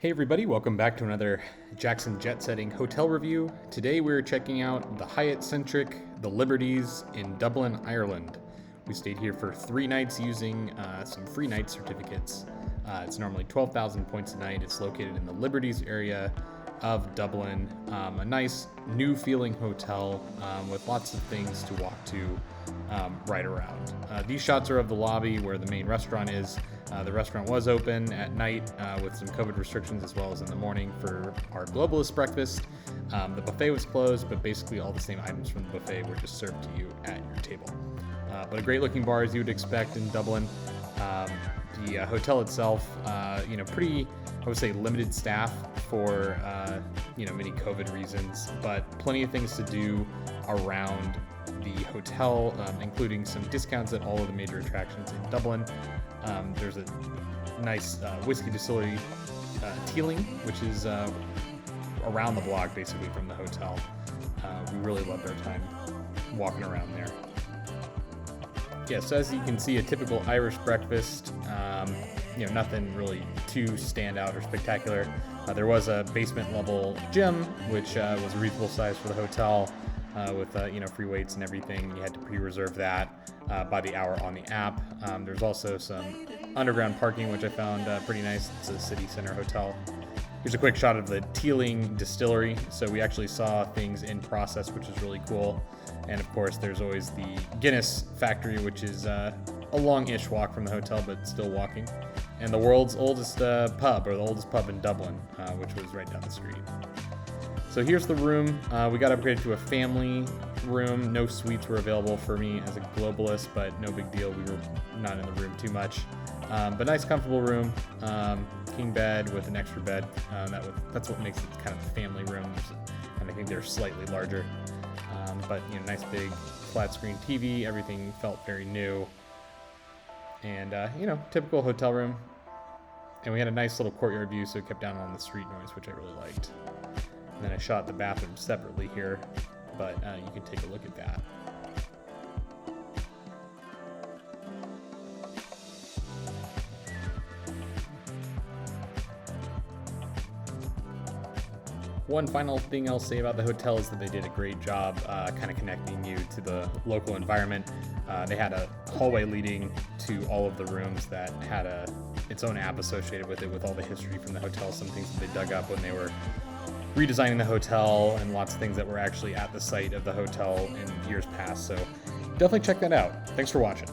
Hey everybody, welcome back to another Jackson Jet Setting hotel review. Today we're checking out the Hyatt Centric The Liberties in Dublin, Ireland. We stayed here for 3 nights using some free night certificates. It's normally 12,000 points a night. It's located in the Liberties area of Dublin. A nice new feeling hotel with lots of things to walk to right around. These shots are of the lobby where the main restaurant is. The restaurant was open at night with some COVID restrictions as well as in the morning for our globalist breakfast. The buffet was closed, but basically all the same items from the buffet were just served to you at your table. But a great looking bar as you would expect in Dublin. The hotel itself, pretty, I would say, limited staff for, many COVID reasons, but plenty of things to do around the hotel, including some discounts at all of the major attractions in Dublin. There's a nice whiskey distillery, Teeling, which is around the block basically from the hotel. We really loved our time walking around there. Yeah, so as you can see, a typical Irish breakfast, nothing really too stand out or spectacular. There was a basement level gym, which was a reasonable size for the hotel. With free weights and everything. You had to pre-reserve that by the hour on the app. There's also some underground parking, which I found pretty nice. It's a city center hotel. Here's a quick shot of the Teeling distillery. So we actually saw things in process, which is really cool. And of course, there's always the Guinness factory, which is a long-ish walk from the hotel, but still walking. And the world's oldest pub, or the oldest pub in Dublin, which was right down the street. So here's the room. We got upgraded to a family room. No suites were available for me as a globalist, but no big deal. We were not in the room too much. But nice, comfortable room. King bed with an extra bed. That's what makes it kind of a family room. And I think they're slightly larger. But nice big flat screen TV. Everything felt very new. And typical hotel room. And we had a nice little courtyard view, so it kept down on the street noise, which I really liked. And then I shot the bathroom separately here, but you can take a look at that. One final thing I'll say about the hotel is that they did a great job kind of connecting you to the local environment. They had a hallway leading to all of the rooms that had its own app associated with it, with all the history from the hotel, some things that they dug up when they were redesigning the hotel, and lots of things that were actually at the site of the hotel in years past. So definitely check that out. Thanks for watching.